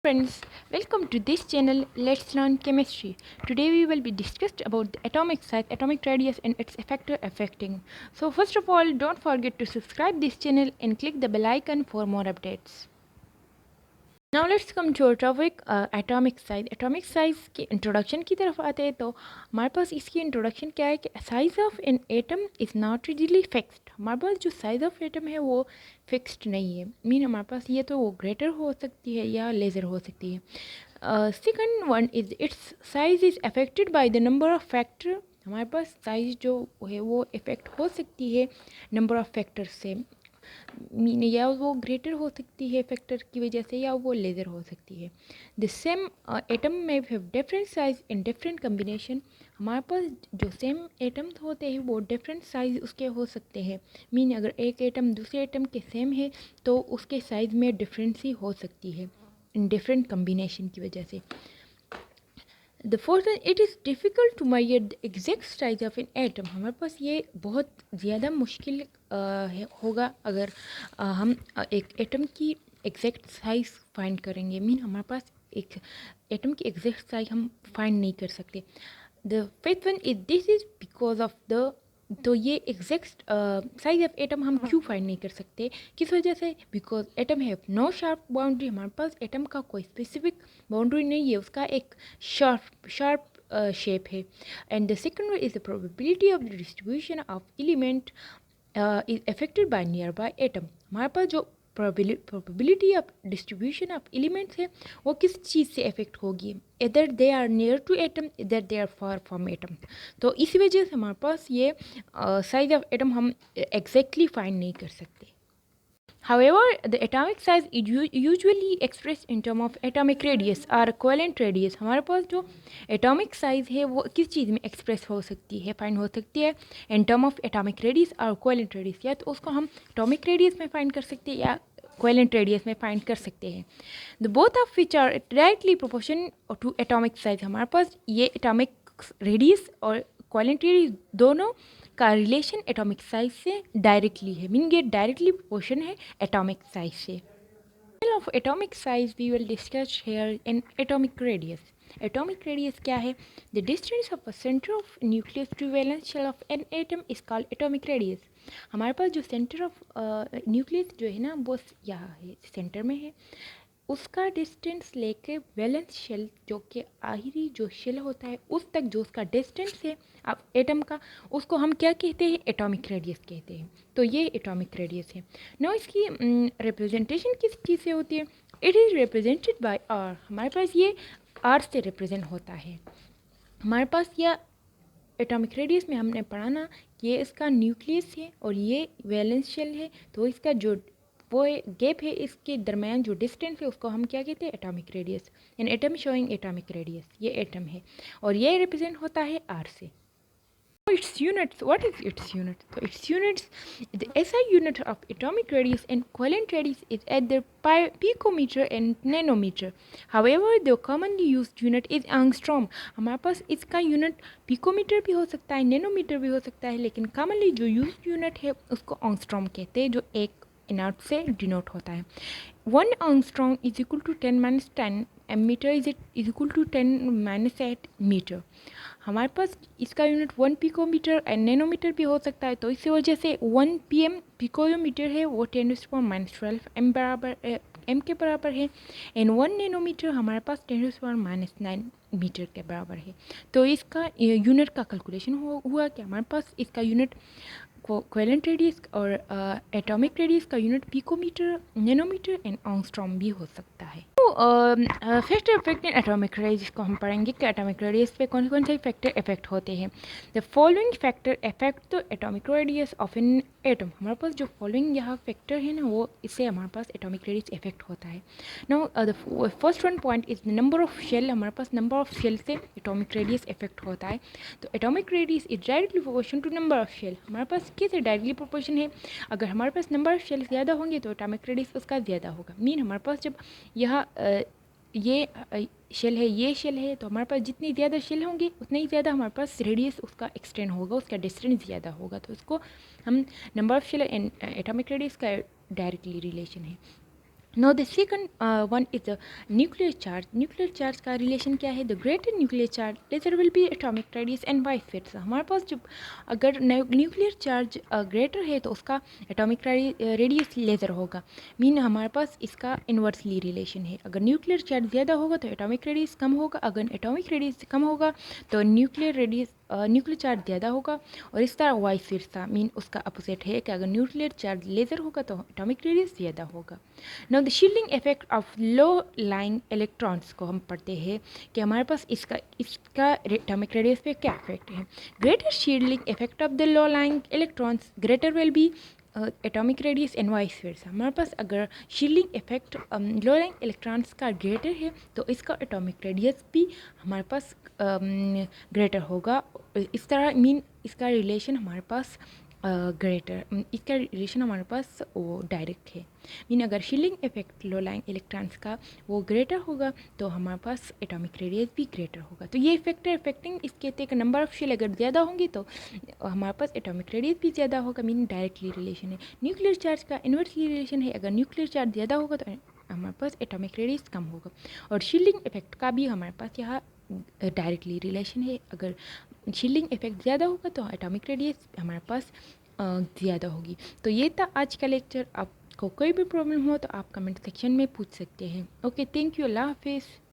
Friends, welcome to this channel. Let's learn chemistry. Today we will be discussed about the atomic size, atomic radius and its factor affecting. So first of all, don't forget to subscribe this channel and click the bell icon for more updates. Now let's come to our topic atomic size. Atomic size की introduction की तरफ आते हैं तो हमारे पास इसकी introduction क्या है कि size of an atom is not rigidly fixed. हमारे पास जो साइज ऑफ एटम है वो फिक्स्ड नहीं है. मीन हमारे पास ये तो वो ग्रेटर हो सकती है या लेज़र हो सकती है. Second one is it's size is affected by the number of factor. हमारे पास साइज जो है वो इफ़ेक्ट हो सकती है नंबर ऑफ फैक्टर से. मीन या वो ग्रेटर हो सकती है फैक्टर की वजह से या वो लेज़र हो सकती है. द सेम एटम में have different size in different combination. हमारे पास जो सेम एटम्स होते हैं वो डिफरेंट साइज उसके हो सकते हैं. मीन अगर एक एटम दूसरे एटम के सेम है तो उसके साइज में डिफरेंसी हो सकती है इन डिफरेंट कम्बिनेशन की वजह से. The fourth it is difficult to measure the exact size of an atom. हमारे पास ये बहुत ज़्यादा मुश्किल होगा अगर हम एक एटम की एग्जैक्ट साइज फाइंड करेंगे. मीन हमारे पास एक एटम की एग्जैक्ट साइज हम फाइंड नहीं कर सकते. The fifth one is this is because of the. तो ये एग्जैक्ट साइज ऑफ एटम हम क्यों फाइंड नहीं कर सकते, किस वजह से? Because atom have no sharp boundary. हमारे पास एटम का कोई स्पेसिफिक बाउंड्री नहीं है, उसका एक शार्प शेप है. And the second is the probability of the distribution of element is affected by nearby atom. हमारे पास जो probability of distribution of elements है वो किस चीज़ से अफेक्ट होगी? इधर they are near to atom, इधर they are far from atom. तो इसी वजह से हमारे पास ये साइज ऑफ एटम हम एग्जैक्टली फाइंड नहीं कर सकते. However, the atomic size is usually expressed in terms of atomic radius or equivalent radius. हमारे पास जो atomic size है वो किस चीज़ में एक्सप्रेस हो सकती है, फाइंड हो सकती है in terms of atomic radius और equivalent radius. या तो उसको हम atomic radius में फाइंड कर सकते हैं या equivalent radius में फाइंड कर सकते हैं. The both of which are directly proportional to atomic size. हमारे पास ये atomic radius और equivalent radius दोनों का रिलेशन एटॉमिक साइज से डायरेक्टली है. मीन ये डायरेक्टली प्रोपोर्शन है एटॉमिक साइज से. Of atomic size we will discuss here in atomic radius. Atomic radius क्या है? The distance of a centre of nucleus to valence shell of an atom is called atomic radius. हमारे पास जो centre of nucleus जो है ना वो यहाँ है, सेंटर में है. उसका डिस्टेंस लेके वैलेंस शेल जो कि आखिरी जो शेल होता है उस तक जो उसका डिस्टेंस है अब एटम का, उसको हम क्या कहते हैं? एटॉमिक रेडियस कहते हैं. तो ये एटॉमिक रेडियस है. ना इसकी रिप्रेजेंटेशन किस चीज़ से होती है? It is represented by R. हमारे पास ये आर से रिप्रेजेंट होता है. हमारे पास यह एटॉमिक रेडियस में हमने पढ़ा ना, ये इसका न्यूक्लियस है और ये वैलेंस शेल है. तो इसका जो वो गैप है इसके दरमियान जो डिस्टेंस है उसको हम क्या कहते हैं? Atomic radius. An atom showing atomic radius, ये एटम है और ये रिप्रेजेंट होता है आर से. Its units, what is its unit? So its units, the SI unit of atomic radius and covalent radius is at the picometer and nanometer. However, the commonly used unit is angstrom. हमारे पास इसका unit picometre भी हो सकता है, nanometre भी हो सकता है, लेकिन कॉमनली जो यूज यूनिट है उसको angstrom कहते हैं, जो एक इनर्ट से डिनोट होता है. 1 angstrom is equal to 10 - 10 metre is equal to 10 - 8 metre. हमारे पास इसका यूनिट 1 पिकोमीटर एंड नैनोमीटर भी हो सकता है. तो इसी वजह से 1 pm पिकोमीटर है वो 10⁻12 m बराबर m के बराबर है. एंड 1 नैनोमीटर हमारे पास 10⁻9 मीटर के बराबर है. तो इसका यूनिट का कैलकुलेशन हुआ कि हमारे पास इसका यूनिट कोवेलेंट रेडियस और एटॉमिक रेडियस का unit picometre, nanometre and angstrom भी हो सकता है. Factor effect in atomic radius को हम पढ़ेंगे कि एटॉमिक रेडियस पे कौन कौन से फैक्टर इफेक्ट होते हैं. The following factor effect the atomic radius of an atom. हमारे पास जो फॉलोइंग यहाँ फैक्टर है ना वो इससे हमारे पास एटॉमिक रेडियस इफेक्ट होता है. Now the first one point is the number of shell. हमारे पास नंबर ऑफ शेल से एटॉमिक रेडियस इफेक्ट होता है. तो atomic radius is directly proportion to number of shell. हमारे पास कैसे डायरेक्टली प्रोपोर्शन है? अगर हमारे पास नंबर ऑफ शेल ज़्यादा होंगे तो एटॉमिक रेडियस उसका ज़्यादा होगा. मीन हमारे पास जब यहाँ ये शेल है, ये शेल है, तो हमारे पास जितनी ज़्यादा शेल होंगे उतनी ही ज़्यादा हमारे पास रेडियस उसका एक्सटेंड होगा, उसका डिस्टेंस ज़्यादा होगा. तो इसको हम number of shell and atomic radius का डायरेक्टली रिलेशन है. Now the second one is the nuclear charge. Nuclear charge का रिलेशन क्या है? The greater nuclear charge laser will be atomic radius and vice versa. हमारे पास जब अगर nuclear charge greater है तो उसका एटॉमिक रेडियस लेज़र होगा, मीन हमारे पास इसका इन्वर्सली रिलेशन है। अगर न्यूक्लियर चार्ज ज़्यादा होगा तो एटॉमिक रेडियस कम होगा, अगर एटॉमिक रेडियस कम होगा तो न्यूक्लियर चार्ज ज़्यादा होगा, और इस तरह वाइस वर्सा, मीन उसका अपोजिट है कि अगर न्यूक्लियर चार्ज लेज़र होगा तो एटॉमिक रेडियस ज़्यादा होगा। Now the shielding effect of low lying electrons को हम पढ़ते हैं कि हमारे पास इसका एटॉमिक रेडियस पे क्या इफेक्ट है। Greater shielding effect of the low lying electrons greater will be atomic radius and vice versa. हमारे पास अगर shielding effect low lying electrons का ग्रेटर है तो इसका एटॉमिक रेडियस भी हमारे पास ग्रेटर होगा। इस तरह मीन इसका रिलेशन हमारे पास इसका रिलेशन हमारे पास वो डायरेक्ट है। मीन अगर shielding effect low lying electrons का वो ग्रेटर होगा तो हमारे पास एटॉमिक रेडियस भी ग्रेटर होगा। तो ये फैक्टर इफेक्टिंग इसके एक नंबर ऑफ शेल अगर ज़्यादा होंगी तो हमारे पास एटॉमिक रेडियस भी ज़्यादा होगा, मीन डायरेक्टली रिलेशन है। न्यूक्लियर चार्ज का इन्वर्सली रिलेशन है, अगर न्यूक्लियर चार्ज ज़्यादा होगा तो हमारे पास एटॉमिक रेडियस कम होगा। और शील्डिंग इफेक्ट का भी हमारे पास यहाँ डायरेक्टली रिलेशन है, अगर शील्डिंग इफेक्ट ज़्यादा होगा तो एटॉमिक रेडियस हमारे पास ज़्यादा होगी। तो ये था आज का लेक्चर। आपको कोई भी प्रॉब्लम हो तो आप कमेंट सेक्शन में पूछ सकते हैं। ओके, थैंक यू, अल्लाह हाफिज़।